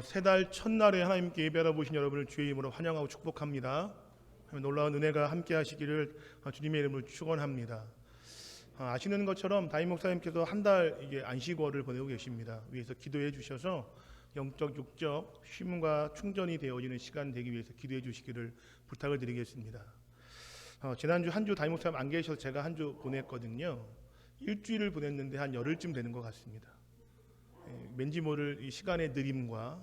새 달 첫날에 하나님께 예배하러 보신 여러분을 주의 이름으로 환영하고 축복합니다. 놀라운 은혜가 함께 하시기를 주님의 이름으로 축원합니다. 아시는 것처럼 담임 목사님께서 한 달 안식월을 보내고 계십니다. 위해서 기도해 주셔서 영적 육적 쉼과 충전이 되어지는 시간 되기 위해서 기도해 주시기를 부탁을 드리겠습니다. 지난주 한 주 담임 목사님 안 계셔서 제가 한 주 보냈거든요. 일주일을 보냈는데 한 열흘쯤 되는 것 같습니다. 왠지 모를 이 시간의 느림과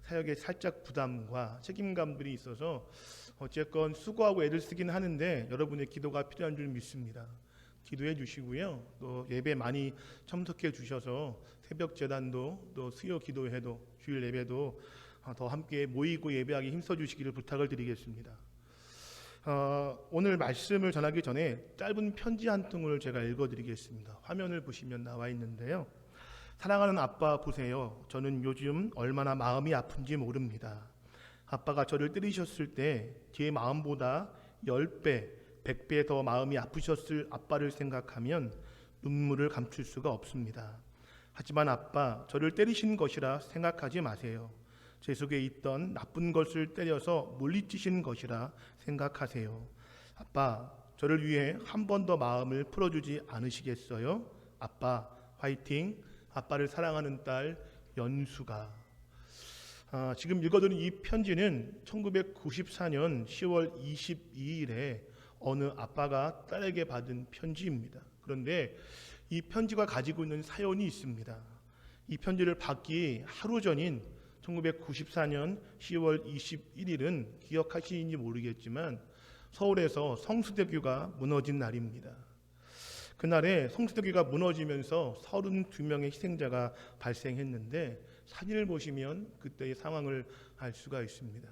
사역의 살짝 부담과 책임감들이 있어서 어쨌건 수고하고 애를 쓰긴 하는데 여러분의 기도가 필요한 줄 믿습니다. 기도해 주시고요. 또 예배 많이 참석해 주셔서 새벽 제단도 또 수요 기도회도 주일 예배도 더 함께 모이고 예배하기 힘써 주시기를 부탁을 드리겠습니다. 오늘 말씀을 전하기 전에 짧은 편지 한 통을 제가 읽어드리겠습니다. 화면을 보시면 나와 있는데요. 사랑하는 아빠 보세요. 저는 요즘 얼마나 마음이 아픈지 모릅니다. 아빠가 저를 때리셨을 때 제 마음보다 10배, 100배 더 마음이 아프셨을 아빠를 생각하면 눈물을 감출 수가 없습니다. 하지만 아빠, 저를 때리신 것이라 생각하지 마세요. 제 속에 있던 나쁜 것을 때려서 물리치신 것이라 생각하세요. 아빠, 저를 위해 한 번 더 마음을 풀어주지 않으시겠어요? 아빠, 화이팅! 아빠를 사랑하는 딸 연수가. 지금 읽어드린 이 편지는 1994년 10월 22일에 어느 아빠가 딸에게 받은 편지입니다. 그런데 이 편지가 가지고 있는 사연이 있습니다. 이 편지를 받기 하루 전인 1994년 10월 21일은 기억하시는지 모르겠지만 서울에서 성수대교가 무너진 날입니다. 그날에 성수대교가 무너지면서 32명의 희생자가 발생했는데 사진을 보시면 그때의 상황을 알 수가 있습니다.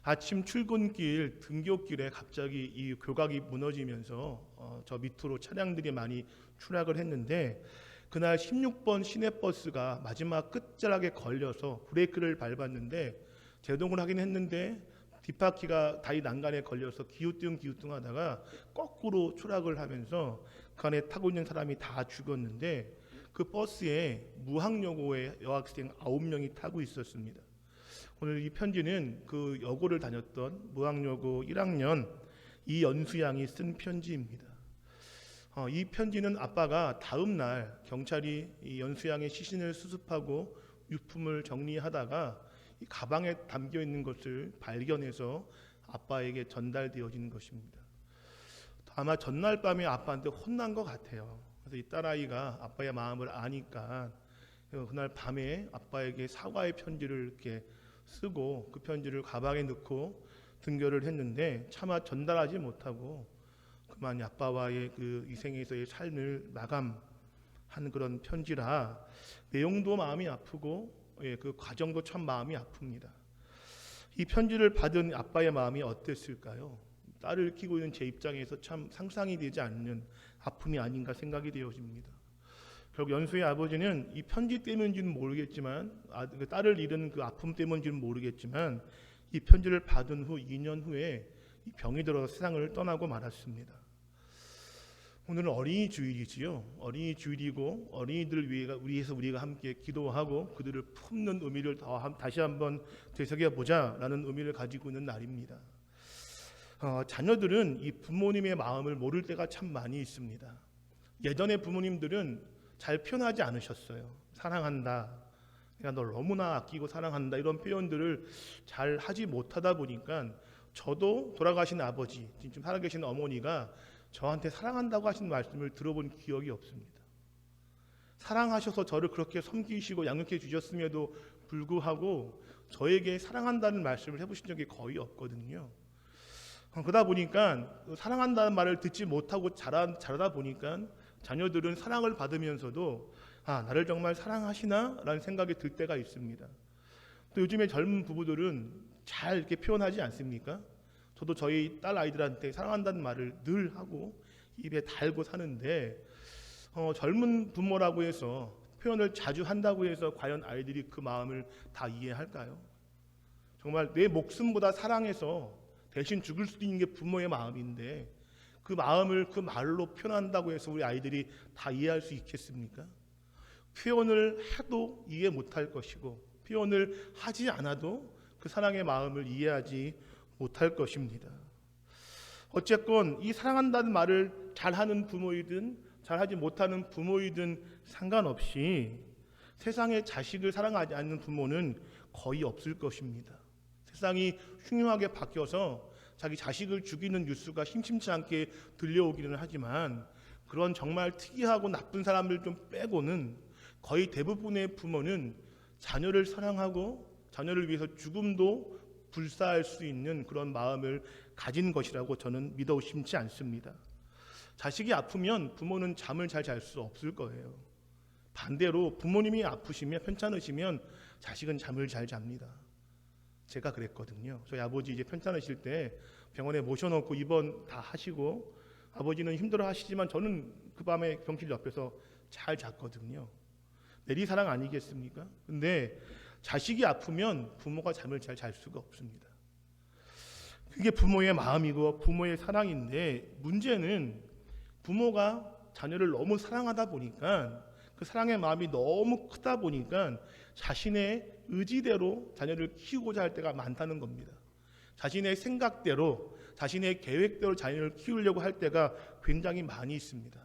아침 출근길 등굣길에 갑자기 이 교각이 무너지면서 저 밑으로 차량들이 많이 추락을 했는데 그날 16번 시내버스가 마지막 끝자락에 걸려서 브레이크를 밟았는데 제동을 하긴 했는데 뒷바퀴가 다리 난간에 걸려서 기우뚱 하다가 거꾸로 추락을 하면서 그 안에 타고 있는 사람이 다 죽었는데 그 버스에 무학여고의 여학생 9명이 타고 있었습니다. 오늘 이 편지는 그 여고를 다녔던 무학여고 1학년 이연수 양이 쓴 편지입니다. 이 편지는 아빠가 다음 날 경찰이 이 연수 양의 시신을 수습하고 유품을 정리하다가 이 가방에 담겨 있는 것을 발견해서 아빠에게 전달되어진 것입니다. 아마 전날 밤에 아빠한테 혼난 것 같아요. 그래서 이 딸아이가 아빠의 마음을 아니까 그날 밤에 아빠에게 사과의 편지를 이렇게 쓰고 그 편지를 가방에 넣고 등교를 했는데 차마 전달하지 못하고 그만 아빠와의 그 이생에서의 삶을 마감한 그런 편지라 내용도 마음이 아프고 그 과정도 참 마음이 아픕니다. 이 편지를 받은 아빠의 마음이 어땠을까요? 딸을 키우고 있는 제 입장에서 참 상상이 되지 않는 아픔이 아닌가 생각이 되어집니다. 결국 연수의 아버지는 이 편지 때문인지는 모르겠지만 딸을 잃은 그 아픔 때문인지는 모르겠지만 이 편지를 받은 후 2년 후에 병이 들어서 세상을 떠나고 말았습니다. 오늘은 어린이 주일이지요. 어린이 주일이고 어린이들을 위해서 우리가 함께 기도하고 그들을 품는 의미를 다시 한번 되새겨보자라는 의미를 가지고 있는 날입니다. 자녀들은 이 부모님의 마음을 모를 때가 참 많이 있습니다. 예전에 부모님들은 잘 표현하지 않으셨어요. 사랑한다, 내가 널 너무나 아끼고 사랑한다 이런 표현들을 잘 하지 못하다 보니까 저도 돌아가신 아버지, 지금 살아계신 어머니가 저한테 사랑한다고 하신 말씀을 들어본 기억이 없습니다. 사랑하셔서 저를 그렇게 섬기시고 양육해 주셨음에도 불구하고 저에게 사랑한다는 말씀을 해보신 적이 거의 없거든요. 그러다 보니까 사랑한다는 말을 듣지 못하고 자라다 보니까 자녀들은 사랑을 받으면서도 나를 정말 사랑하시나? 라는 생각이 들 때가 있습니다. 또 요즘에 젊은 부부들은 잘 이렇게 표현하지 않습니까? 저도 저희 딸 아이들한테 사랑한다는 말을 늘 하고 입에 달고 사는데 젊은 부모라고 해서 표현을 자주 한다고 해서 과연 아이들이 그 마음을 다 이해할까요? 정말 내 목숨보다 사랑해서 대신 죽을 수도 있는 게 부모의 마음인데 그 마음을 그 말로 표현한다고 해서 우리 아이들이 다 이해할 수 있겠습니까? 표현을 해도 이해 못할 것이고 표현을 하지 않아도 그 사랑의 마음을 이해하지 못할 것입니다. 어쨌건 이 사랑한다는 말을 잘하는 부모이든 잘하지 못하는 부모이든 상관없이 세상에 자식을 사랑하지 않는 부모는 거의 없을 것입니다. 세상이 흉흉하게 바뀌어서 자기 자식을 죽이는 뉴스가 심심치 않게 들려오기는 하지만 그런 정말 특이하고 나쁜 사람들 좀 빼고는 거의 대부분의 부모는 자녀를 사랑하고 자녀를 위해서 죽음도 불사할 수 있는 그런 마음을 가진 것이라고 저는 믿어 의심치 않습니다. 자식이 아프면 부모는 잠을 잘 잘 수 없을 거예요. 반대로 부모님이 아프시면 편찮으시면 자식은 잠을 잘 잡니다. 제가 그랬거든요. 저희 아버지 이제 편찮으실 때 병원에 모셔놓고 입원 다 하시고 아버지는 힘들어 하시지만 저는 그 밤에 병실 옆에서 잘 잤거든요. 내리사랑 아니겠습니까? 근데 자식이 아프면 부모가 잠을 잘 잘 수가 없습니다. 그게 부모의 마음이고 부모의 사랑인데 문제는 부모가 자녀를 너무 사랑하다 보니까 그 사랑의 마음이 너무 크다 보니까 자신의 의지대로 자녀를 키우고자 할 때가 많다는 겁니다. 자신의 생각대로 자신의 계획대로 자녀를 키우려고 할 때가 굉장히 많이 있습니다.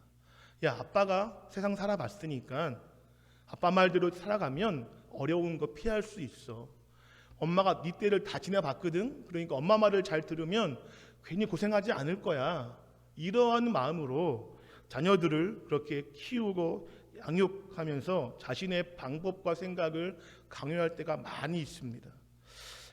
야, 아빠가 세상 살아봤으니까 아빠 말대로 살아가면 어려운 거 피할 수 있어. 엄마가 네 때를 다 지나봤거든. 그러니까 엄마 말을 잘 들으면 괜히 고생하지 않을 거야. 이러한 마음으로 자녀들을 그렇게 키우고 양육하면서 자신의 방법과 생각을 강요할 때가 많이 있습니다.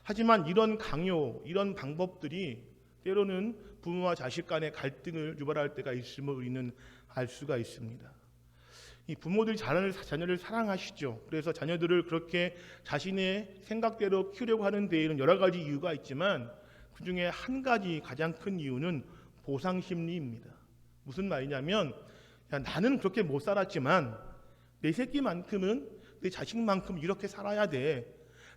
하지만 이런 강요, 이런 방법들이 때로는 부모와 자식 간의 갈등을 유발할 때가 있음을 우리는 알 수가 있습니다. 이 부모들이 자녀를 사랑하시죠. 그래서 자녀들을 그렇게 자신의 생각대로 키우려고 하는 데에는 여러 가지 이유가 있지만 그 중에 한 가지 가장 큰 이유는 보상 심리입니다. 무슨 말이냐면 야, 나는 그렇게 못 살았지만 내 새끼만큼은 내 자식만큼 이렇게 살아야 돼.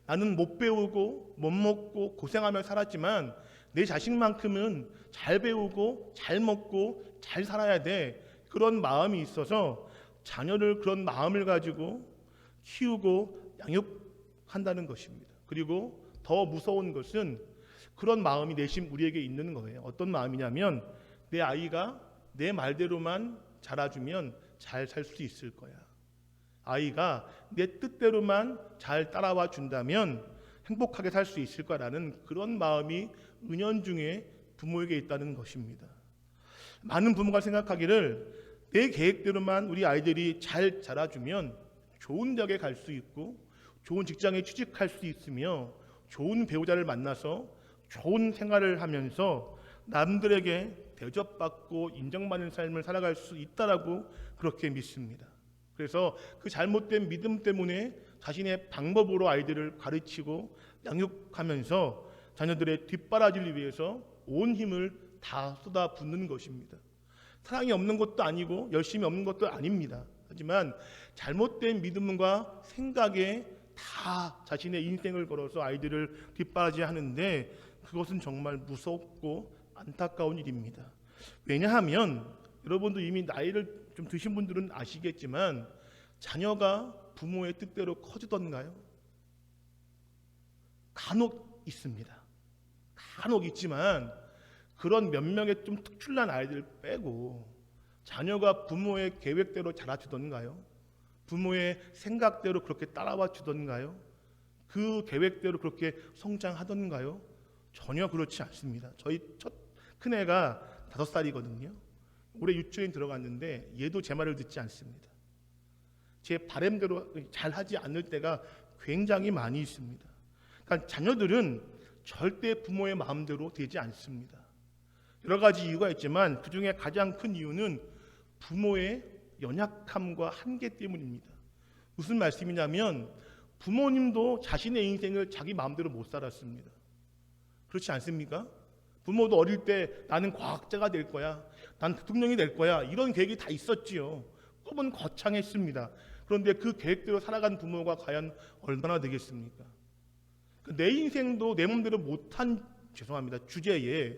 나는 못 배우고 못 먹고 고생하며 살았지만 내 자식만큼은 잘 배우고 잘 먹고 잘 살아야 돼. 그런 마음이 있어서 자녀를 그런 마음을 가지고 키우고 양육한다는 것입니다. 그리고 더 무서운 것은 그런 마음이 내심 우리에게 있는 거예요. 어떤 마음이냐면 내 아이가 내 말대로만 자라주면 잘 살 수 있을 거야. 아이가 내 뜻대로만 잘 따라와 준다면 행복하게 살 수 있을 거라는 그런 마음이 은연중에 부모에게 있다는 것입니다. 많은 부모가 생각하기를 내 계획대로만 우리 아이들이 잘 자라주면 좋은 대학에 갈 수 있고 좋은 직장에 취직할 수 있으며 좋은 배우자를 만나서 좋은 생활을 하면서 남들에게 대접받고 인정받는 삶을 살아갈 수 있다라고 그렇게 믿습니다. 그래서 그 잘못된 믿음 때문에 자신의 방법으로 아이들을 가르치고 양육하면서 자녀들의 뒷바라지를 위해서 온 힘을 다 쏟아붓는 것입니다. 사랑이 없는 것도 아니고 열심이 없는 것도 아닙니다. 하지만 잘못된 믿음과 생각에 다 자신의 인생을 걸어서 아이들을 뒷바라지하는데 그것은 정말 무섭고 안타까운 일입니다. 왜냐하면 여러분도 이미 나이를 좀 드신 분들은 아시겠지만 자녀가 부모의 뜻대로 커지던가요? 간혹 있습니다. 간혹 있지만 그런 몇 명의 좀 특출난 아이들 빼고 자녀가 부모의 계획대로 자라주던가요? 부모의 생각대로 그렇게 따라와 주던가요? 그 계획대로 그렇게 성장하던가요? 전혀 그렇지 않습니다. 저희 첫 큰애가 5살이거든요. 올해 유치원 들어갔는데 얘도 제 말을 듣지 않습니다. 제 바람대로 잘하지 않을 때가 굉장히 많이 있습니다. 그러니까 자녀들은 절대 부모의 마음대로 되지 않습니다. 여러 가지 이유가 있지만 그 중에 가장 큰 이유는 부모의 연약함과 한계 때문입니다. 무슨 말씀이냐면 부모님도 자신의 인생을 자기 마음대로 못 살았습니다. 그렇지 않습니까? 부모도 어릴 때 나는 과학자가 될 거야, 난 대통령이 될 거야 이런 계획이 다 있었지요. 꿈은 거창했습니다. 그런데 그 계획대로 살아간 부모가 과연 얼마나 되겠습니까? 내 인생도 내 마음대로 못한 주제에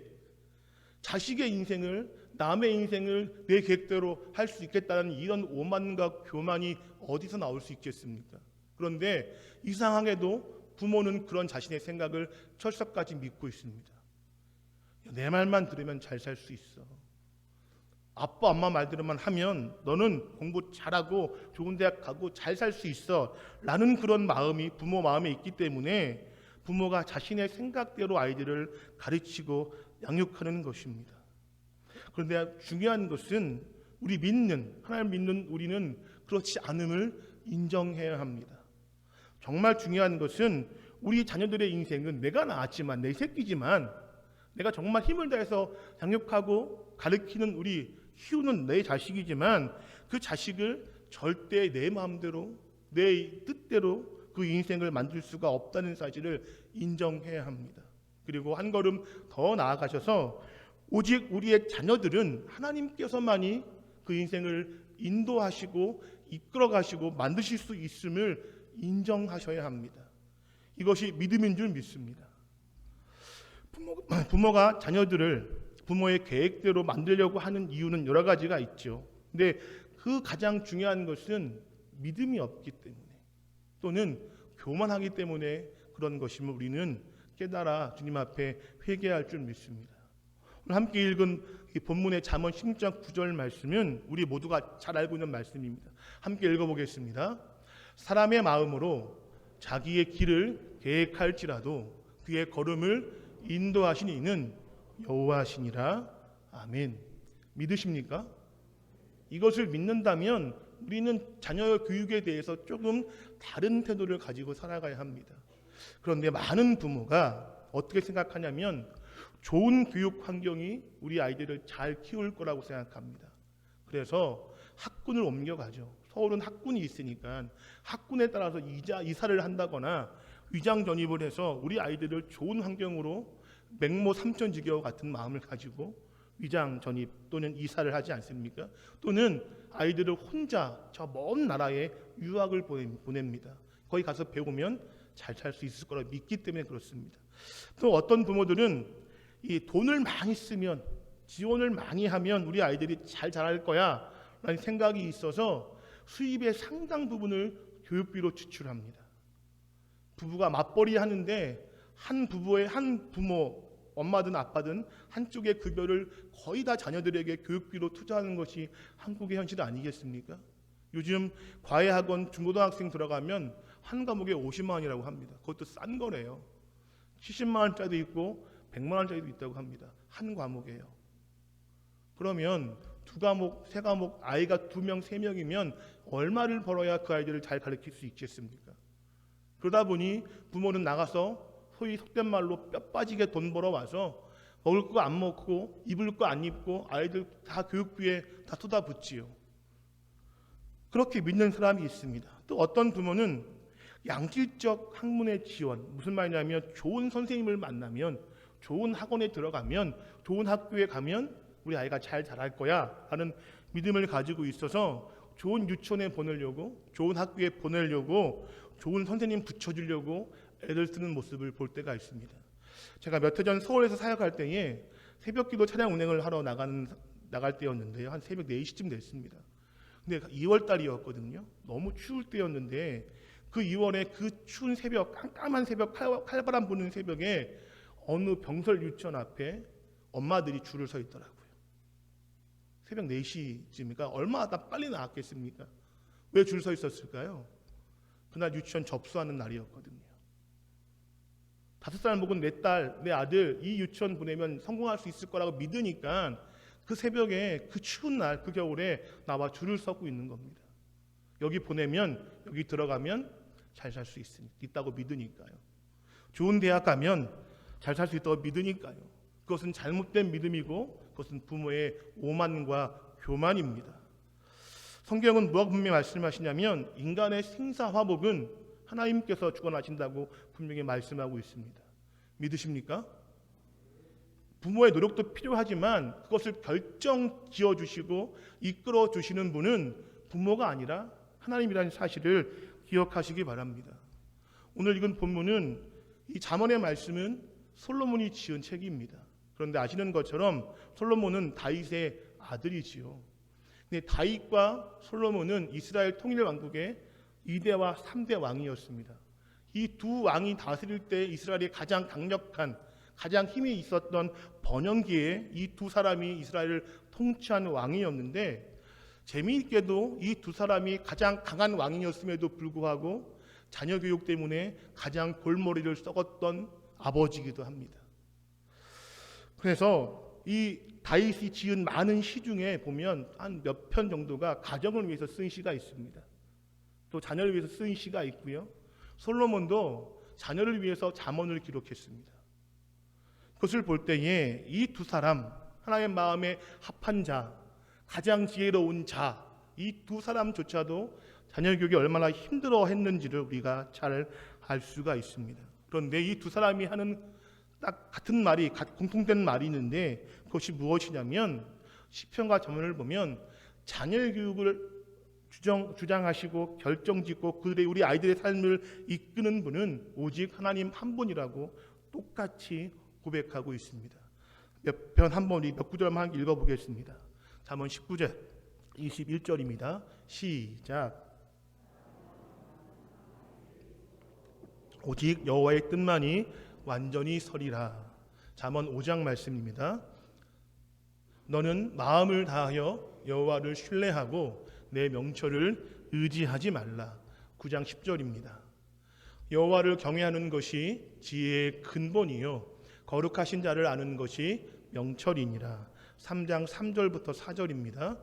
자식의 인생을 남의 인생을 내 계획대로 할 수 있겠다는 이런 오만과 교만이 어디서 나올 수 있겠습니까? 그런데 이상하게도 부모는 그런 자신의 생각을 철석까지 믿고 있습니다. 내 말만 들으면 잘 살 수 있어. 아빠 엄마 말대로만 하면 너는 공부 잘하고 좋은 대학 가고 잘 살 수 있어 라는 그런 마음이 부모 마음에 있기 때문에 부모가 자신의 생각대로 아이들을 가르치고 양육하는 것입니다. 그런데 중요한 것은 하나님 믿는 우리는 그렇지 않음을 인정해야 합니다. 정말 중요한 것은 우리 자녀들의 인생은 내가 낳았지만 내 새끼지만 내가 정말 힘을 다해서 양육하고 가르치는 키우는 내 자식이지만 그 자식을 절대 내 마음대로 내 뜻대로 그 인생을 만들 수가 없다는 사실을 인정해야 합니다. 그리고 한 걸음 더 나아가셔서 오직 우리의 자녀들은 하나님께서만이 그 인생을 인도하시고 이끌어가시고 만드실 수 있음을 인정하셔야 합니다. 이것이 믿음인 줄 믿습니다. 부모가 자녀들을 부모의 계획대로 만들려고 하는 이유는 여러 가지가 있죠. 근데 그 가장 중요한 것은 믿음이 없기 때문에 또는 교만하기 때문에 그런 것임을 우리는 깨달아 주님 앞에 회개할 줄 믿습니다. 오늘 함께 읽은 이 본문의 잠언 16장 9절 말씀은 우리 모두가 잘 알고 있는 말씀입니다. 함께 읽어보겠습니다. 사람의 마음으로 자기의 길을 계획할지라도 그의 걸음을 인도하신 이는 여호와시니라. 아멘. 믿으십니까? 이것을 믿는다면 우리는 자녀의 교육에 대해서 조금 다른 태도를 가지고 살아가야 합니다. 그런데 많은 부모가 어떻게 생각하냐면 좋은 교육 환경이 우리 아이들을 잘 키울 거라고 생각합니다. 그래서 학군을 옮겨가죠. 서울은 학군이 있으니까 학군에 따라서 이사를 한다거나 위장 전입을 해서 우리 아이들을 좋은 환경으로 맹모 삼천지교 같은 마음을 가지고 위장 전입 또는 이사를 하지 않습니까? 또는 아이들을 혼자 저 먼 나라에 유학을 보냅니다. 거기 가서 배우면 잘 살 수 있을 거라 믿기 때문에 그렇습니다. 또 어떤 부모들은 이 돈을 많이 쓰면 지원을 많이 하면 우리 아이들이 잘 자랄 거야 라는 생각이 있어서 수입의 상당 부분을 교육비로 지출합니다. 부부가 맞벌이 하는데 한 부모 엄마든 아빠든 한쪽의 급여를 거의 다 자녀들에게 교육비로 투자하는 것이 한국의 현실 아니겠습니까? 요즘 과외학원 중고등학생 들어가면 한 과목에 50만 원이라고 합니다. 그것도 싼 거래요. 70만 원짜리도 있고 100만 원짜리도 있다고 합니다. 한 과목에요. 그러면 두 과목, 세 과목 아이가 2명, 3명이면 얼마를 벌어야 그 아이들을 잘 가르칠 수 있겠습니까? 그러다 보니 부모는 나가서 소위 속된 말로 뼈 빠지게 돈 벌어 와서 먹을 거 안 먹고 입을 거 안 입고 아이들 다 교육비에 다 쏟아붓지요. 그렇게 믿는 사람이 있습니다. 또 어떤 부모는 양질적 학문의 지원, 무슨 말이냐면 좋은 선생님을 만나면 좋은 학원에 들어가면 좋은 학교에 가면 우리 아이가 잘 자랄 거야 하는 믿음을 가지고 있어서 좋은 유치원에 보내려고 좋은 학교에 보내려고 좋은 선생님 붙여주려고 애들 쓰는 모습을 볼 때가 있습니다. 제가 몇 해 전 서울에서 사역할 때에 새벽기도 차량 운행을 하러 나갈 때였는데요. 한 새벽 4시쯤 됐습니다. 근데 2월 달이었거든요. 너무 추울 때였는데 그 2월에 그 추운 새벽, 깜깜한 새벽, 칼바람 부는 새벽에 어느 병설 유치원 앞에 엄마들이 줄을 서 있더라고요. 새벽 4시쯤이니까 얼마나 빨리 나왔겠습니까? 왜 줄 서 있었을까요? 그날 유치원 접수하는 날이었거든요. 5살 먹은 내 딸, 내 아들 이 유치원 보내면 성공할 수 있을 거라고 믿으니까 그 새벽에 그 추운 날, 그 겨울에 나와 줄을 서고 있는 겁니다. 여기 보내면, 여기 들어가면 잘 살 수 있다고 믿으니까요. 좋은 대학 가면 잘 살 수 있다고 믿으니까요. 그것은 잘못된 믿음이고 그것은 부모의 오만과 교만입니다. 성경은 뭐가 분명히 말씀하시냐면 인간의 생사화복은 하나님께서 주관하신다고 분명히 말씀하고 있습니다. 믿으십니까? 부모의 노력도 필요하지만 그것을 결정 지어주시고 이끌어주시는 분은 부모가 아니라 하나님이라는 사실을 기억하시기 바랍니다. 오늘 읽은 본문은 이 잠언의 말씀은 솔로몬이 지은 책입니다. 그런데 아시는 것처럼 솔로몬은 다윗의 아들이지요. 근데 다윗과 솔로몬은 이스라엘 통일 왕국의 2대와 3대 왕이었습니다. 이 두 왕이 다스릴 때 이스라엘이 가장 강력한, 가장 힘이 있었던 번영기에 이 두 사람이 이스라엘을 통치한 왕이었는데, 재미있게도 이 두 사람이 가장 강한 왕이었음에도 불구하고 자녀 교육 때문에 가장 골머리를 썩었던 아버지이기도 합니다. 그래서 이 다윗이 지은 많은 시 중에 보면 한 몇 편 정도가 가정을 위해서 쓴 시가 있습니다. 또 자녀를 위해서 쓴 시가 있고요. 솔로몬도 자녀를 위해서 잠언을 기록했습니다. 그것을 볼 때에 이 두 사람, 하나님의 마음에 합한 자, 가장 지혜로운 자, 이 두 사람조차도 자녀 교육이 얼마나 힘들어 했는지를 우리가 잘 알 수가 있습니다. 그런데 이 두 사람이 하는 딱 같은 말이, 공통된 말이 있는데, 그것이 무엇이냐면 시편과 잠언을 보면 자녀 교육을 주장하시고 결정짓고 우리 아이들의 삶을 이끄는 분은 오직 하나님 한 분이라고 똑같이 고백하고 있습니다. 몇 구절만 읽어보겠습니다. 잠언 19절 21절입니다. 시작. 오직 여호와의 뜻만이 완전히 서리라. 잠언 5장 말씀입니다. 너는 마음을 다하여 여호와를 신뢰하고 내 명철을 의지하지 말라. 9장 10절입니다. 여호와를 경외하는 것이 지혜의 근본이요 거룩하신 자를 아는 것이 명철이니라. 3장 3절부터 4절입니다.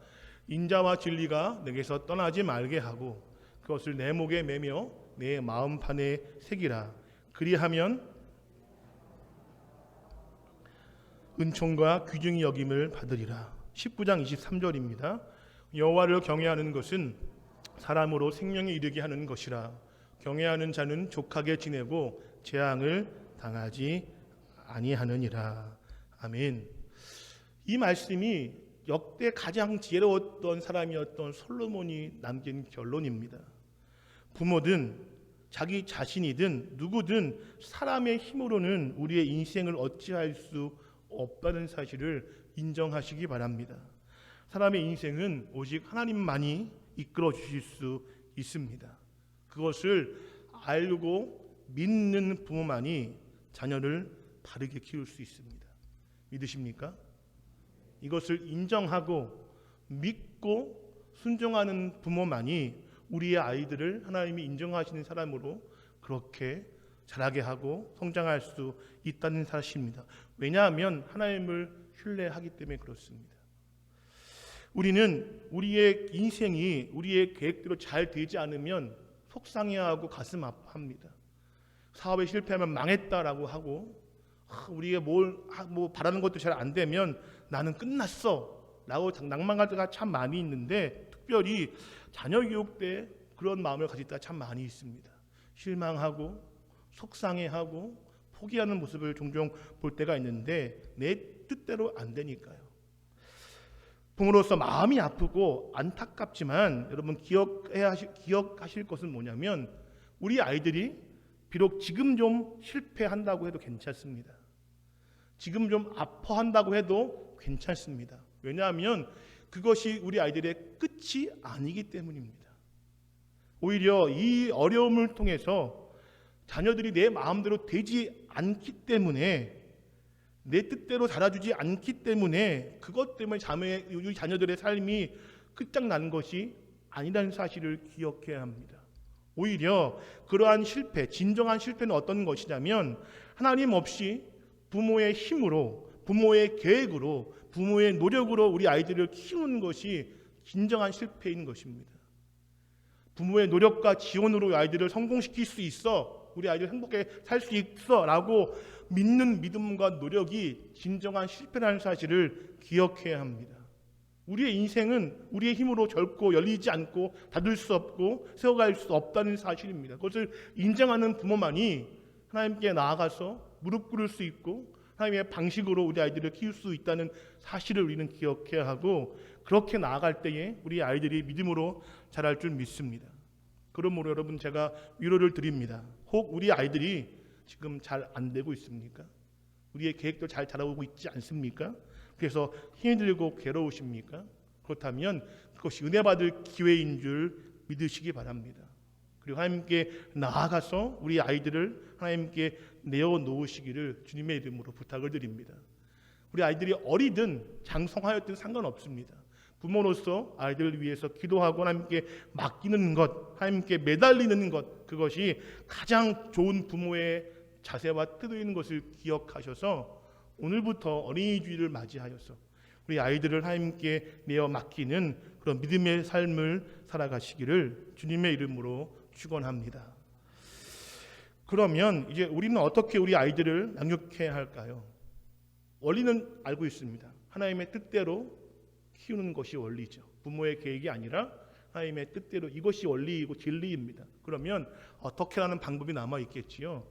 인자와 진리가 내게서 떠나지 말게 하고 그것을 내 목에 매며 내 마음판에 새기라. 그리하면 은총과 귀중히 여김을 받으리라. 19장 23절입니다. 여호와를 경외하는 것은 사람으로 생명에 이르게 하는 것이라. 경외하는 자는 족하게 지내고 재앙을 당하지 아니하느니라. 아멘. 이 말씀이 역대 가장 지혜로웠던 사람이었던 솔로몬이 남긴 결론입니다. 부모든 자기 자신이든 누구든 사람의 힘으로는 우리의 인생을 어찌할 수 없다는 사실을 인정하시기 바랍니다. 사람의 인생은 오직 하나님만이 이끌어 주실 수 있습니다. 그것을 알고 믿는 부모만이 자녀를 바르게 키울 수 있습니다. 믿으십니까? 이것을 인정하고 믿고 순종하는 부모만이 우리의 아이들을 하나님이 인정하시는 사람으로 그렇게 자라게 하고 성장할 수 있다는 사실입니다. 왜냐하면 하나님을 신뢰하기 때문에 그렇습니다. 우리는 우리의 인생이 우리의 계획대로 잘 되지 않으면 속상해하고 가슴 아파합니다. 사업에 실패하면 망했다라고 하고 우리가 뭐 바라는 것도 잘 안 되면 나는 끝났어 라고 낭만할 때가 참 많이 있는데, 특별히 자녀 교육 때 그런 마음을 가질 때가 참 많이 있습니다. 실망하고 속상해하고 포기하는 모습을 종종 볼 때가 있는데 내 뜻대로 안 되니까요. 부모로서 마음이 아프고 안타깝지만 여러분 기억하실 것은 뭐냐면 우리 아이들이 비록 지금 좀 실패한다고 해도 괜찮습니다. 지금 좀 아파한다고 해도 괜찮습니다. 왜냐하면 그것이 우리 아이들의 끝이 아니기 때문입니다. 오히려 이 어려움을 통해서 자녀들이 내 마음대로 되지 않기 때문에, 내 뜻대로 자라주지 않기 때문에 그것 때문에 우리 자녀들의 삶이 끝장나는 것이 아니라는 사실을 기억해야 합니다. 오히려 그러한 실패, 진정한 실패는 어떤 것이냐면 하나님 없이 부모의 힘으로, 부모의 계획으로, 부모의 노력으로 우리 아이들을 키우는 것이 진정한 실패인 것입니다. 부모의 노력과 지원으로 아이들을 성공시킬 수 있어, 우리 아이들 행복하게 살 수 있어 라고 믿는 믿음과 노력이 진정한 실패라는 사실을 기억해야 합니다. 우리의 인생은 우리의 힘으로 결코 열리지 않고 닫을 수 없고 세워갈 수 없다는 사실입니다. 그것을 인정하는 부모만이 하나님께 나아가서 무릎 꿇을 수 있고 하나님의 방식으로 우리 아이들을 키울 수 있다는 사실을 우리는 기억해야 하고, 그렇게 나아갈 때에 우리 아이들이 믿음으로 자랄 줄 믿습니다. 그러므로 여러분 제가 위로를 드립니다. 혹 우리 아이들이 지금 잘 안 되고 있습니까? 우리의 계획도 잘 자라오고 있지 않습니까? 그래서 힘이 들고 괴로우십니까? 그렇다면 그것이 은혜 받을 기회인 줄 믿으시기 바랍니다. 그리고 하나님께 나아가서 우리 아이들을 하나님께 내어놓으시기를 주님의 이름으로 부탁을 드립니다. 우리 아이들이 어리든 장성하였든 상관없습니다. 부모로서 아이들을 위해서 기도하고 하나님께 맡기는 것, 하나님께 매달리는 것, 그것이 가장 좋은 부모의 자세와 뜻인 것을 기억하셔서 오늘부터 어린이 주일을 맞이하여서 우리 아이들을 하나님께 내어 맡기는 그런 믿음의 삶을 살아가시기를 주님의 이름으로 축원합니다. 그러면 이제 우리는 어떻게 우리 아이들을 양육해야 할까요? 원리는 알고 있습니다. 하나님의 뜻대로 키우는 것이 원리죠. 부모의 계획이 아니라 하나님의 뜻대로, 이것이 원리이고 진리입니다. 그러면 어떻게 하는 방법이 남아 있겠지요?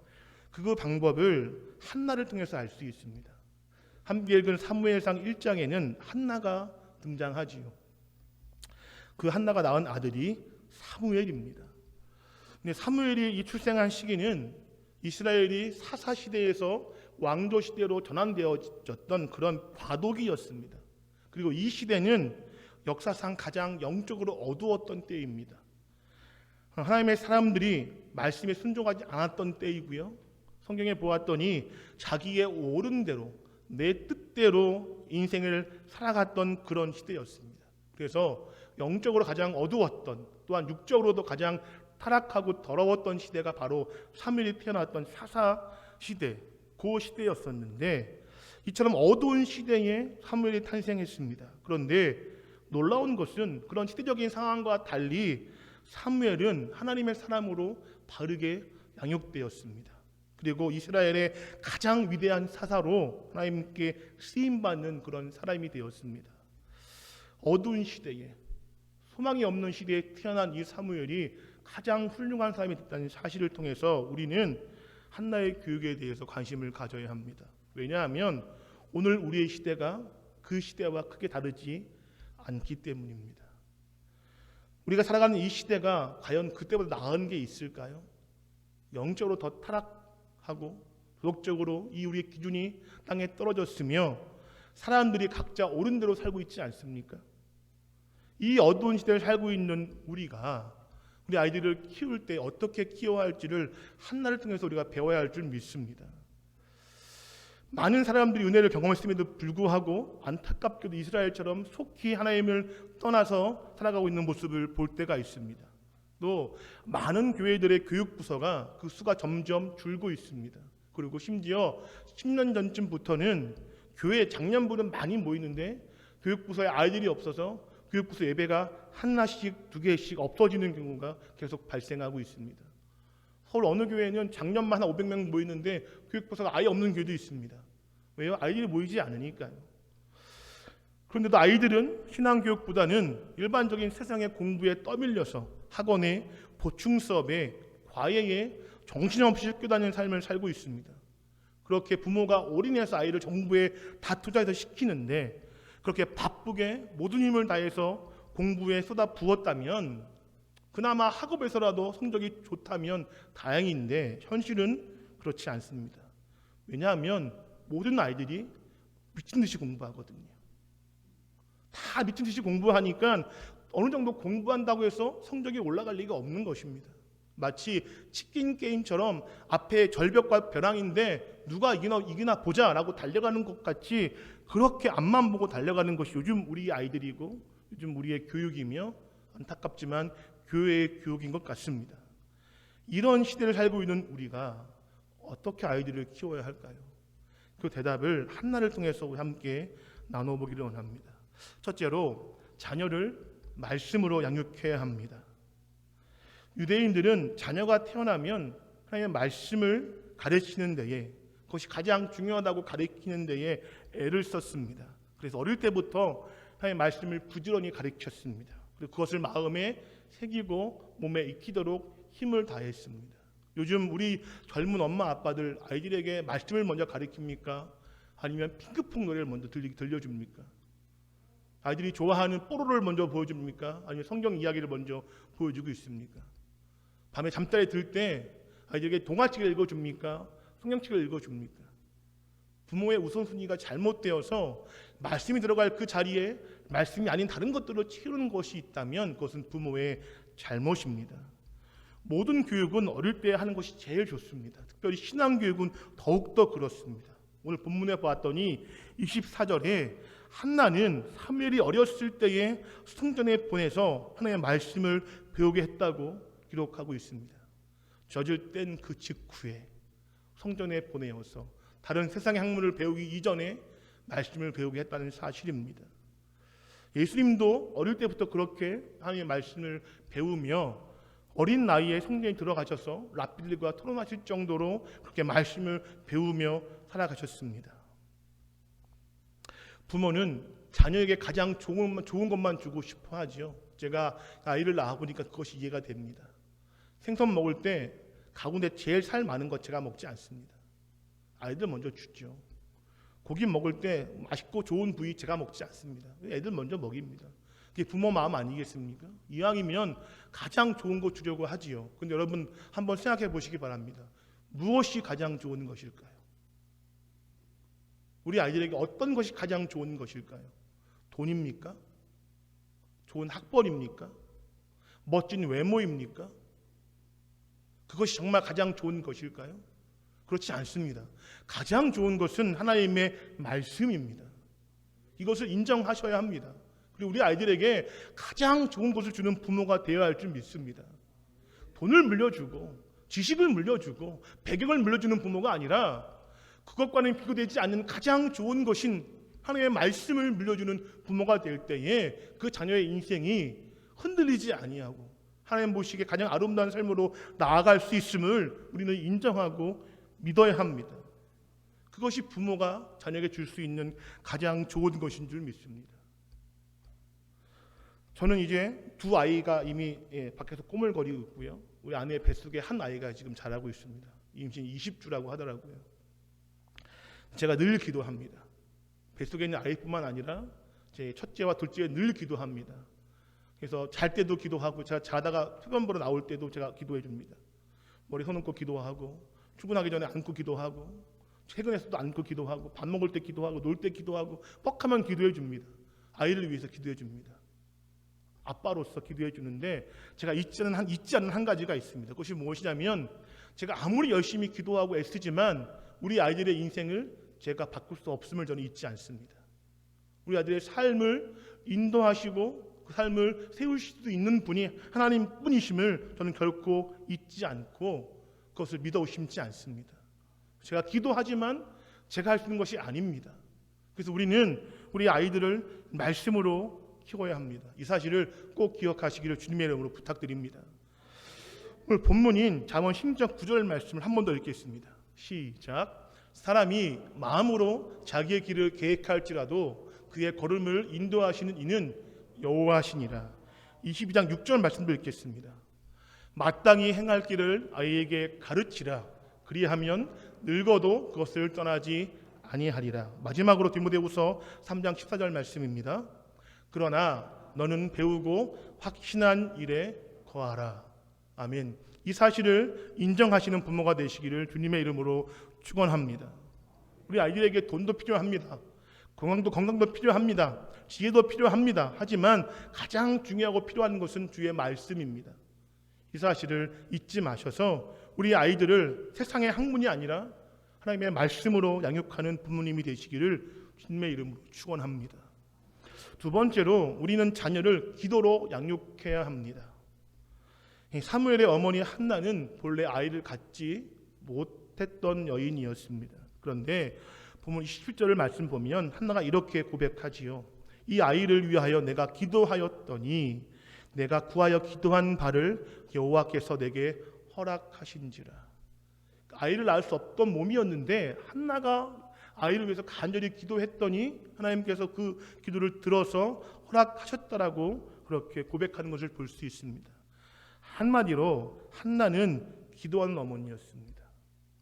그 방법을 한나를 통해서 알 수 있습니다. 함께 읽은 사무엘상 1장에는 한나가 등장하지요. 그 한나가 낳은 아들이 사무엘입니다. 근데 사무엘이 이 출생한 시기는 이스라엘이 사사 시대에서 왕조 시대로 전환되어졌던 그런 과도기였습니다. 그리고 이 시대는 역사상 가장 영적으로 어두웠던 때입니다. 하나님의 사람들이 말씀에 순종하지 않았던 때이고요. 성경에 보았더니 자기의 옳은 대로, 내 뜻대로 인생을 살아갔던 그런 시대였습니다. 그래서 영적으로 가장 어두웠던, 또한 육적으로도 가장 타락하고 더러웠던 시대가 바로 사무엘이 태어났던 사사 시대, 그 시대였었는데, 이처럼 어두운 시대에 사무엘이 탄생했습니다. 그런데 놀라운 것은 그런 시대적인 상황과 달리 사무엘은 하나님의 사람으로 바르게 양육되었습니다. 그리고 이스라엘의 가장 위대한 사사로 하나님께 쓰임받는 그런 사람이 되었습니다. 어두운 시대에, 소망이 없는 시대에 태어난 이 사무엘이 가장 훌륭한 사람이 됐다는 사실을 통해서 우리는 한나의 교육에 대해서 관심을 가져야 합니다. 왜냐하면 오늘 우리의 시대가 그 시대와 크게 다르지 않기 때문입니다. 우리가 살아가는 이 시대가 과연 그때보다 나은 게 있을까요? 영적으로 더 타락하고 도덕적으로 이 우리의 기준이 땅에 떨어졌으며 사람들이 각자 옳은 대로 살고 있지 않습니까? 이 어두운 시대를 살고 있는 우리가 우리 아이들을 키울 때 어떻게 키워야 할지를 한나를 통해서 우리가 배워야 할 줄 믿습니다. 많은 사람들이 은혜를 경험했음에도 불구하고 안타깝게도 이스라엘처럼 속히 하나님을 떠나서 살아가고 있는 모습을 볼 때가 있습니다. 또 많은 교회들의 교육부서가 그 수가 점점 줄고 있습니다. 그리고 심지어 10년 전쯤부터는 교회 작년부는 많이 모이는데 교육부서에 아이들이 없어서 교육부서 예배가 하나씩 두 개씩 없어지는 경우가 계속 발생하고 있습니다. 서울 어느 교회는 작년만 한 500명 모이는데 교육부서가 아예 없는 교회도 있습니다. 왜요? 아이들이 모이지 않으니까요. 그런데도 아이들은 신앙교육보다는 일반적인 세상의 공부에 떠밀려서 학원에, 보충 수업에, 과외에 정신없이 쫓겨다니는 삶을 살고 있습니다. 그렇게 부모가 올인해서 아이를 정부에 다 투자해서 시키는데 그렇게 바쁘게 모든 힘을 다해서 공부에 쏟아 부었다면 그나마 학업에서라도 성적이 좋다면 다행인데 현실은 그렇지 않습니다. 왜냐하면 모든 아이들이 미친 듯이 공부하거든요. 다 미친 듯이 공부하니까 어느 정도 공부한다고 해서 성적이 올라갈 리가 없는 것입니다. 마치 치킨 게임처럼 앞에 절벽과 벼랑인데 누가 이기나 보자라고 달려가는 것 같이 그렇게 앞만 보고 달려가는 것이 요즘 우리 아이들이고 요즘 우리의 교육이며 안타깝지만 교회의 교육인 것 같습니다. 이런 시대를 살고 있는 우리가 어떻게 아이들을 키워야 할까요? 그 대답을 한나를 통해서 함께 나눠보기를 원합니다. 첫째로 자녀를 말씀으로 양육해야 합니다. 유대인들은 자녀가 태어나면 하나님의 말씀을 가르치는 데에 그것이 가장 중요하다고 가르치는 데에 애를 썼습니다. 그래서 어릴 때부터 하나님의 말씀을 부지런히 가르쳤습니다. 그리고 그것을 마음에 새기고 몸에 익히도록 힘을 다했습니다. 요즘 우리 젊은 엄마 아빠들 아이들에게 말씀을 먼저 가르칩니까? 아니면 핑크퐁 노래를 먼저 들려줍니까? 아이들이 좋아하는 뽀로를 먼저 보여줍니까? 아니면 성경 이야기를 먼저 보여주고 있습니까? 밤에 잠자리에 들 때 아이들에게 동화책을 읽어줍니까? 성경책을 읽어줍니까? 부모의 우선순위가 잘못되어서 말씀이 들어갈 그 자리에 말씀이 아닌 다른 것들로 채우는 것이 있다면 그것은 부모의 잘못입니다. 모든 교육은 어릴 때 하는 것이 제일 좋습니다. 특별히 신앙교육은 더욱더 그렇습니다. 오늘 본문에 보았더니 24절에 한나는 사무엘이 어렸을 때에 성전에 보내서 하나님의 말씀을 배우게 했다고 기록하고 있습니다. 젖을 뗀 그 직후에 성전에 보내어서 다른 세상의 학문을 배우기 이전에 말씀을 배우게 했다는 사실입니다. 예수님도 어릴 때부터 그렇게 하나님의 말씀을 배우며 어린 나이에 성전에 들어가셔서 랍비들과 토론하실 정도로 그렇게 말씀을 배우며 살아가셨습니다. 부모는 자녀에게 가장 좋은 것만 주고 싶어 하지요. 제가 아이를 낳아보니까 그것이 이해가 됩니다. 생선 먹을 때 가운데 제일 살 많은 것 제가 먹지 않습니다. 아이들 먼저 주죠. 고기 먹을 때 맛있고 좋은 부위 제가 먹지 않습니다. 애들 먼저 먹입니다. 그게 부모 마음 아니겠습니까? 이왕이면 가장 좋은 거 주려고 하지요. 그런데 여러분 한번 생각해 보시기 바랍니다. 무엇이 가장 좋은 것일까요? 우리 아이들에게 어떤 것이 가장 좋은 것일까요? 돈입니까? 좋은 학벌입니까? 멋진 외모입니까? 그것이 정말 가장 좋은 것일까요? 그렇지 않습니다. 가장 좋은 것은 하나님의 말씀입니다. 이것을 인정하셔야 합니다. 그리고 우리 아이들에게 가장 좋은 것을 주는 부모가 되어야 할 줄 믿습니다. 돈을 물려주고 지식을 물려주고 배경을 물려주는 부모가 아니라 그것과는 비교되지 않는 가장 좋은 것인 하나님의 말씀을 물려주는 부모가 될 때에 그 자녀의 인생이 흔들리지 아니하고 하나님 보시기에 가장 아름다운 삶으로 나아갈 수 있음을 우리는 인정하고 믿어야 합니다. 그것이 부모가 자녀에게 줄 수 있는 가장 좋은 것인 줄 믿습니다. 저는 이제 두 아이가 이미 밖에서 꼬물거리고 있고요. 우리 아내의 뱃속에 한 아이가 지금 자라고 있습니다. 임신 20주라고 하더라고요. 제가 늘 기도합니다. 뱃속에 있는 아이뿐만 아니라 제 첫째와 둘째에 늘 기도합니다. 그래서 잘 때도 기도하고 제가 자다가 흡연 보러 나올 때도 제가 기도해 줍니다. 머리 서놓고 기도하고 출근하기 전에 안고 기도하고 퇴근해서도 안고 기도하고 밥 먹을 때 기도하고 놀 때 기도하고 뻑하면 기도해 줍니다. 아이를 위해서 기도해 줍니다. 아빠로서 기도해 주는데 제가 잊지 않는 한 가지가 있습니다. 그것이 무엇이냐면 제가 아무리 열심히 기도하고 애쓰지만 우리 아이들의 인생을 제가 바꿀 수 없음을 저는 잊지 않습니다. 우리 아이들의 삶을 인도하시고 그 삶을 세우실 수 있는 분이 하나님뿐이심을 저는 결코 잊지 않고 그것을 믿어 의심치 않습니다. 제가 기도하지만 제가 할 수 있는 것이 아닙니다. 그래서 우리는 우리 아이들을 말씀으로 키워야 합니다. 이 사실을 꼭 기억하시기를 주님의 이름으로 부탁드립니다. 오늘 본문인 잠언 16장 9절 말씀을 한 번 더 읽겠습니다. 시작. 사람이 마음으로 자기의 길을 계획할지라도 그의 걸음을 인도하시는 이는 여호와시니라. 22장 6절 말씀도 읽겠습니다. 마땅히 행할 길을 아이에게 가르치라. 그리하면 늙어도 그것을 떠나지 아니하리라. 마지막으로 디모데후서 3장 14절 말씀입니다. 그러나 너는 배우고 확신한 일에 거하라. 아멘. 이 사실을 인정하시는 부모가 되시기를 주님의 이름으로 축원합니다. 우리 아이들에게 돈도 필요합니다. 건강도 필요합니다. 지혜도 필요합니다. 하지만 가장 중요하고 필요한 것은 주의 말씀입니다. 이 사실을 잊지 마셔서 우리 아이들을 세상의 학문이 아니라 하나님의 말씀으로 양육하는 부모님이 되시기를 주님의 이름으로 축원합니다. 두 번째로 우리는 자녀를 기도로 양육해야 합니다. 사무엘의 어머니 한나는 본래 아이를 갖지 못했던 여인이었습니다. 그런데 본문 27절을 말씀 보면 한나가 이렇게 고백하지요. 이 아이를 위하여 내가 기도하였더니 내가 구하여 기도한 바를 여호와께서 내게 허락하신지라. 아이를 낳을 수 없던 몸이었는데 한나가 아이를 위해서 간절히 기도했더니 하나님께서 그 기도를 들어서 허락하셨다라고 그렇게 고백하는 것을 볼 수 있습니다. 한마디로 한나는 기도하는 어머니였습니다.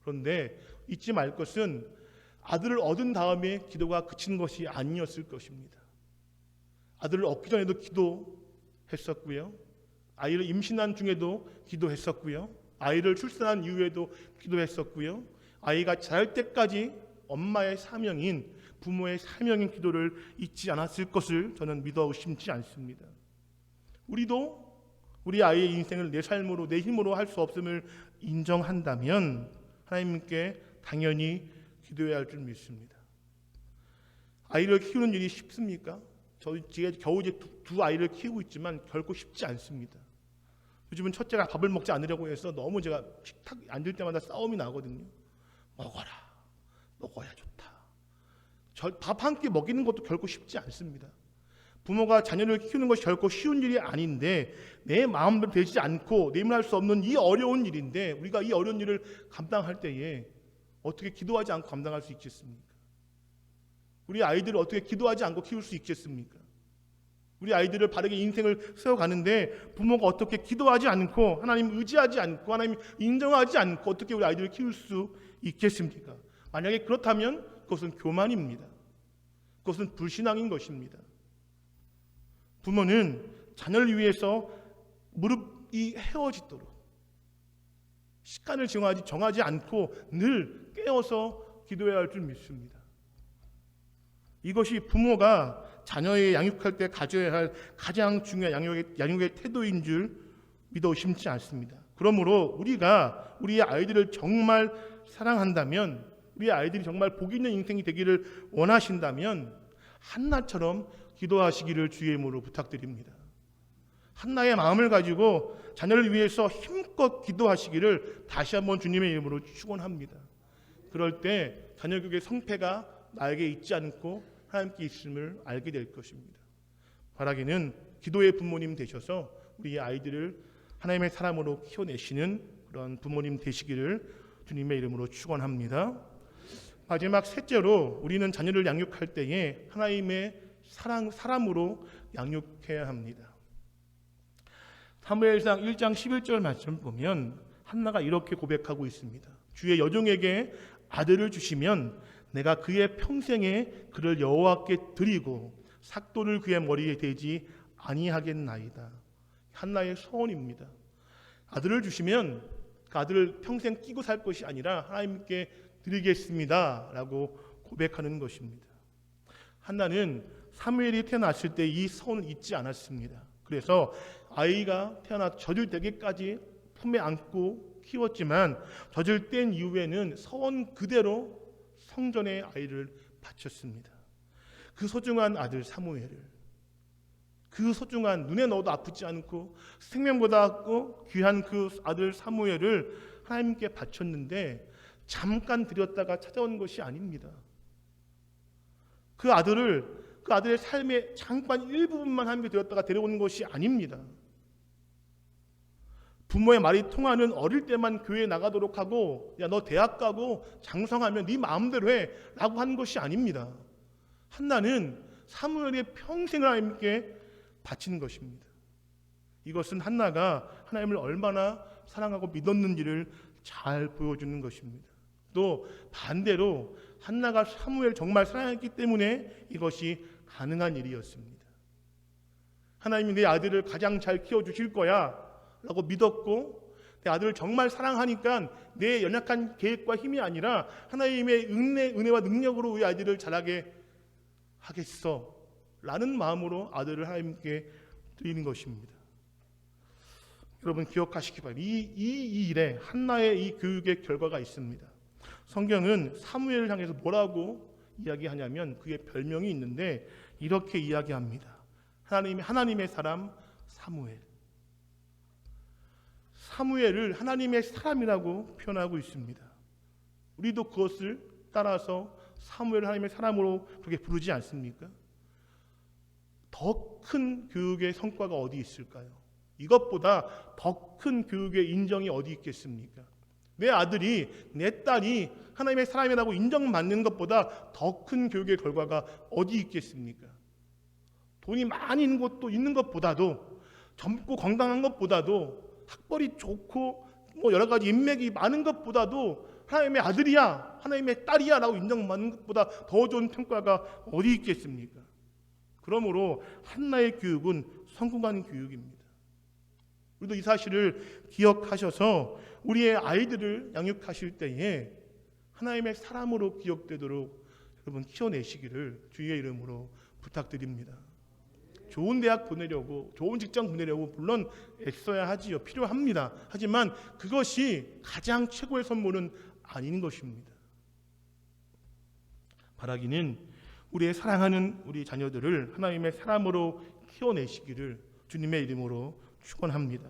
그런데 잊지 말 것은 아들을 얻은 다음에 기도가 그친 것이 아니었을 것입니다. 아들을 얻기 전에도 기도했었고요. 아이를 임신한 중에도 기도했었고요. 아이를 출산한 이후에도 기도했었고요. 아이가 자랄 때까지 엄마의 사명인 부모의 사명인 기도를 잊지 않았을 것을 저는 믿어 의심치 않습니다. 우리도 우리 아이의 인생을 내 삶으로 내 힘으로 할 수 없음을 인정한다면 하나님께 당연히 기도해야 할 줄 믿습니다. 아이를 키우는 일이 쉽습니까? 제가 겨우 이제 두 아이를 키우고 있지만 결코 쉽지 않습니다. 요즘은 첫째가 밥을 먹지 않으려고 해서 너무 제가 식탁 앉을 때마다 싸움이 나거든요. 먹어라, 먹어야 좋다. 밥 한 끼 먹이는 것도 결코 쉽지 않습니다. 부모가 자녀를 키우는 것이 결코 쉬운 일이 아닌데 내 마음대로 되지 않고 내 힘을 할 수 없는 이 어려운 일인데 우리가 이 어려운 일을 감당할 때에 어떻게 기도하지 않고 감당할 수 있겠습니까? 우리 아이들을 어떻게 기도하지 않고 키울 수 있겠습니까? 우리 아이들을 바르게 인생을 세워가는데 부모가 어떻게 기도하지 않고 하나님 의지하지 않고 하나님 인정하지 않고 어떻게 우리 아이들을 키울 수 있겠습니까? 만약에 그렇다면 그것은 교만입니다. 그것은 불신앙인 것입니다. 부모는 자녀를 위해서 무릎이 헤어지도록 시간을 정하지 않고 늘 깨어서 기도해야 할 줄 믿습니다. 이것이 부모가 자녀의 양육할 때 가져야 할 가장 중요한 양육의 태도인 줄 믿어 의심치 않습니다. 그러므로 우리가 우리의 아이들을 정말 사랑한다면, 우리 아이들이 정말 복 있는 인생이 되기를 원하신다면 한나처럼 기도하시기를 주의 이름으로 부탁드립니다. 한나의 마음을 가지고 자녀를 위해서 힘껏 기도하시기를 다시 한번 주님의 이름으로 축원합니다. 그럴 때 자녀 교육의 성패가 나에게 있지 않고 하나님께 있음을 알게 될 것입니다. 바라기는 기도의 부모님 되셔서 우리 아이들을 하나님의 사람으로 키워내시는 그런 부모님 되시기를 주님의 이름으로 축원합니다. 마지막 셋째로 우리는 자녀를 양육할 때에 하나님의 사람으로 양육해야 합니다. 사무엘상 1장 11절 말씀을 보면 한나가 이렇게 고백하고 있습니다. 주의 여종에게 아들을 주시면 내가 그의 평생에 그를 여호와께 드리고 삭도를 그의 머리에 대지 아니하겠나이다. 한나의 소원입니다. 아들을 주시면 그 아들을 평생 끼고 살 것이 아니라 하나님께 드리겠습니다 라고 고백하는 것입니다. 한나는 사무엘이 태어났을 때 이 소원을 잊지 않았습니다. 그래서 아이가 태어나 젖을 때기까지 품에 안고 키웠지만 젖을 뗀 이후에는 소원 그대로 성전에 아이를 바쳤습니다. 그 소중한 아들 사무엘을, 그 소중한 눈에 넣어도 아프지 않고 생명보다 귀한 그 아들 사무엘을 하나님께 바쳤는데 잠깐 드렸다가 찾아온 것이 아닙니다. 그 아들의 삶의 잠깐 일부분만 하나님께 드렸다가 데려오는 것이 아닙니다. 부모의 말이 통하는 어릴 때만 교회에 나가도록 하고 야 너 대학 가고 장성하면 네 마음대로 해 라고 하는 것이 아닙니다. 한나는 사무엘의 평생을 하나님께 바치는 것입니다. 이것은 한나가 하나님을 얼마나 사랑하고 믿었는지를 잘 보여주는 것입니다. 또 반대로 한나가 사무엘을 정말 사랑했기 때문에 이것이 가능한 일이었습니다. 하나님이 내 아들을 가장 잘 키워주실 거야 라고 믿었고 내 아들을 정말 사랑하니까 내 연약한 계획과 힘이 아니라 하나님의 은혜와 능력으로 우리 아이들을 자라게 하겠어 라는 마음으로 아들을 하나님께 드리는 것입니다. 여러분 기억하시기 바랍니다. 이 일에 한나의 이 교육의 결과가 있습니다. 성경은 사무엘을 향해서 뭐라고 이야기하냐면 그의 별명이 있는데 이렇게 이야기합니다. 하나님의 사람 사무엘. 사무엘을 하나님의 사람이라고 표현하고 있습니다. 우리도 그것을 따라서 사무엘을 하나님의 사람으로 그렇게 부르지 않습니까? 더 큰 교육의 성과가 어디 있을까요? 이것보다 더 큰 교육의 인정이 어디 있겠습니까? 내 아들이, 내 딸이 하나님의 사람이라고 인정받는 것보다 더 큰 교육의 결과가 어디 있겠습니까? 돈이 많이 있는 것보다도, 젊고 건강한 것보다도, 학벌이 좋고 여러 가지 인맥이 많은 것보다도 하나님의 아들이야, 하나님의 딸이야 라고 인정받는 것보다 더 좋은 평가가 어디 있겠습니까? 그러므로 한나의 교육은 성공한 교육입니다. 우리도 이 사실을 기억하셔서 우리의 아이들을 양육하실 때에 하나님의 사람으로 기억되도록 여러분 키워내시기를 주의 이름으로 부탁드립니다. 좋은 대학 보내려고, 좋은 직장 보내려고 물론 애써야 하지요. 필요합니다. 하지만 그것이 가장 최고의 선물은 아닌 것입니다. 바라기는 우리의 사랑하는 우리 자녀들을 하나님의 사람으로 키워내시기를 주님의 이름으로 축원합니다.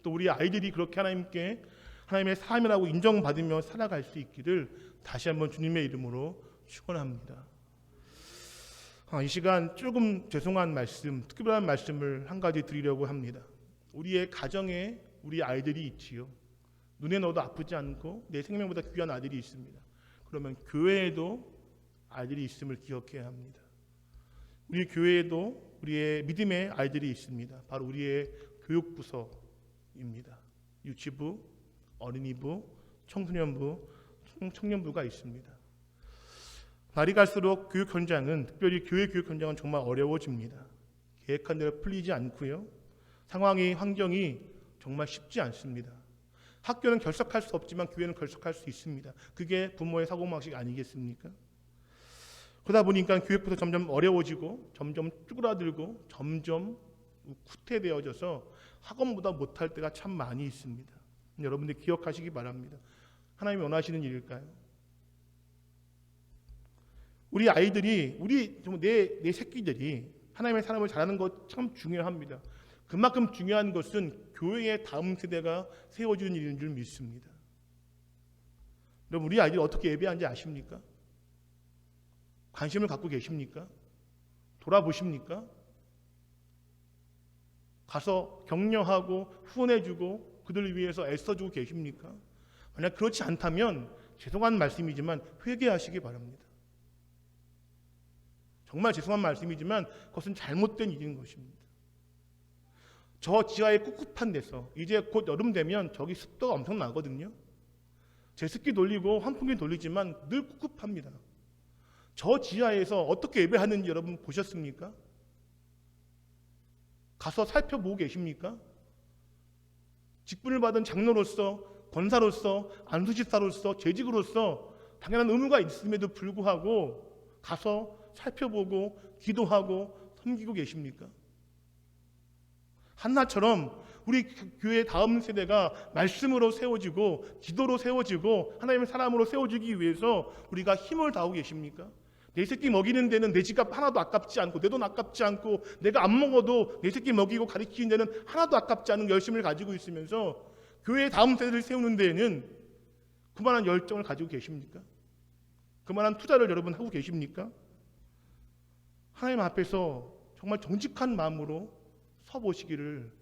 또 우리 아이들이 그렇게 하나님의 사람이라고 인정받으며 살아갈 수 있기를 다시 한번 주님의 이름으로 축원합니다. 이 시간 조금 죄송한 말씀, 특별한 말씀을 한 가지 드리려고 합니다. 우리의 가정에 우리 아이들이 있지요. 눈에 넣어도 아프지 않고 내 생명보다 귀한 아들이 있습니다. 그러면 교회에도 아이들이 있음을 기억해야 합니다. 우리 교회에도 우리의 믿음의 아이들이 있습니다. 바로 우리의 교육부서입니다. 유치부, 어린이부, 청소년부, 청년부가 있습니다. 날이 갈수록 교육 현장은, 특별히 교회 교육 현장은 정말 어려워집니다. 계획한 대로 풀리지 않고요. 상황이, 환경이 정말 쉽지 않습니다. 학교는 결석할 수 없지만 교회는 결석할 수 있습니다. 그게 부모의 사고방식 아니겠습니까? 그러다 보니까 교육부터 점점 어려워지고 점점 쭈그라들고 점점 후퇴되어져서 학원보다 못할 때가 참 많이 있습니다. 여러분들 기억하시기 바랍니다. 하나님이 원하시는 일일까요? 우리 아이들이, 내 새끼들이 하나님의 사람을 잘하는 것 참 중요합니다. 그만큼 중요한 것은 교회의 다음 세대가 세워지는 일인 줄 믿습니다. 여러분, 우리 아이들이 어떻게 예배하는지 아십니까? 관심을 갖고 계십니까? 돌아보십니까? 가서 격려하고 후원해주고 그들을 위해서 애써주고 계십니까? 만약 그렇지 않다면 죄송한 말씀이지만 회개하시기 바랍니다. 정말 죄송한 말씀이지만 그것은 잘못된 일인 것입니다. 저 지하의 꿉꿉한 데서 이제 곧 여름 되면 저기 습도가 엄청 나거든요. 제습기 돌리고 환풍기 돌리지만 늘 꿉꿉합니다. 저 지하에서 어떻게 예배하는지 여러분 보셨습니까? 가서 살펴보고 계십니까? 직분을 받은 장로로서, 권사로서, 안수집사로서, 재직으로서 당연한 의무가 있음에도 불구하고 가서 살펴보고 기도하고 섬기고 계십니까? 한나처럼 우리 교회 다음 세대가 말씀으로 세워지고 기도로 세워지고 하나님의 사람으로 세워지기 위해서 우리가 힘을 다하고 계십니까? 내 새끼 먹이는 데는 내 집값 하나도 아깝지 않고 내 돈 아깝지 않고 내가 안 먹어도 내 새끼 먹이고 가르치는 데는 하나도 아깝지 않은 열심을 가지고 있으면서 교회의 다음 세대를 세우는 데에는 그만한 열정을 가지고 계십니까? 그만한 투자를 여러분 하고 계십니까? 하나님 앞에서 정말 정직한 마음으로 서보시기를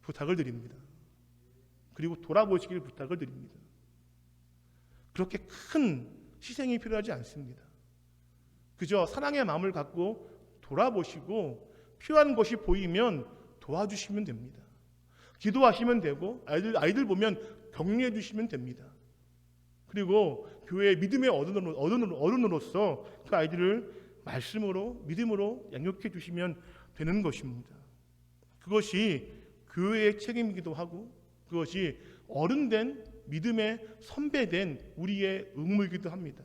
부탁을 드립니다. 그리고 돌아보시기를 부탁을 드립니다. 그렇게 큰 희생이 필요하지 않습니다. 그저 사랑의 마음을 갖고 돌아보시고 필요한 것이 보이면 도와주시면 됩니다. 기도하시면 되고 아이들 보면 격려해 주시면 됩니다. 그리고 교회의 믿음의 어른으로서 그 아이들을 말씀으로 믿음으로 양육해 주시면 되는 것입니다. 그것이 교회의 책임이기도 하고 그것이 어른된 믿음의 선배된 우리의 의무이기도 합니다.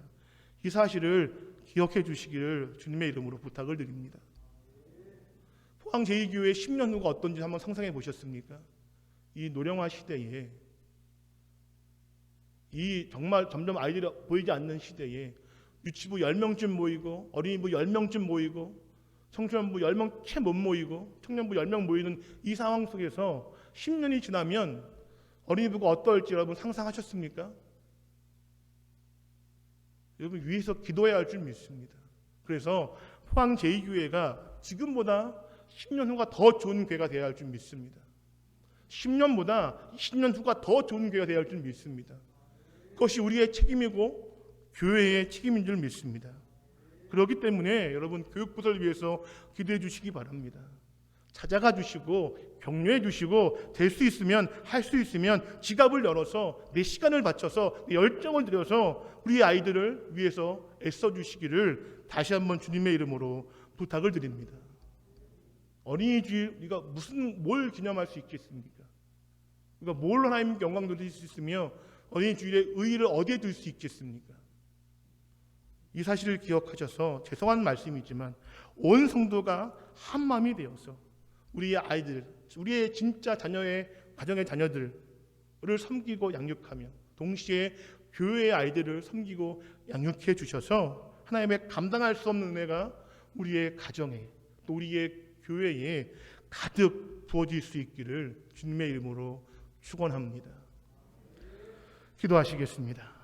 이 사실을 기억해 주시기를 주님의 이름으로 부탁을 드립니다. 포항 제2교회 10년 후가 어떤지 한번 상상해 보셨습니까? 이 노령화 시대에, 이 정말 점점 아이들이 보이지 않는 시대에 유치부 10명쯤 모이고 어린이부 10명쯤 모이고 청소년부 10명 채 못 모이고 청년부 10명 모이는 이 상황 속에서 10년이 지나면 어린이부가 어떨지 여러분 상상하셨습니까? 여러분 위에서 기도해야 할 줄 믿습니다. 그래서 포항 제2교회가 지금보다 10년 후가 더 좋은 교회가 되어야 할 줄 믿습니다. 10년보다 20년 후가 더 좋은 교회가 되어야 할 줄 믿습니다. 그것이 우리의 책임이고 교회의 책임인 줄 믿습니다. 그렇기 때문에 여러분 교육부서를 위해서 기도해 주시기 바랍니다. 찾아가 주시고 격려해 주시고 될 수 있으면 할 수 있으면 지갑을 열어서 내 시간을 바쳐서 내 열정을 들여서 우리 아이들을 위해서 애써 주시기를 다시 한번 주님의 이름으로 부탁을 드립니다. 어린이 주일 우리가 뭘 기념할 수 있겠습니까? 우리가 뭘 하나님께 영광 돌릴 수 있으며 어린이 주일의 의의를 어디에 둘 수 있겠습니까? 이 사실을 기억하셔서 죄송한 말씀이지만 온 성도가 한 마음이 되어서 우리의 아이들, 우리의 진짜 자녀의 가정의 자녀들을 섬기고 양육하며 동시에 교회의 아이들을 섬기고 양육해 주셔서 하나님의 감당할 수 없는 은혜가 우리의 가정에 또 우리의 교회에 가득 부어질 수 있기를 주님의 이름으로 축원합니다. 기도하시겠습니다.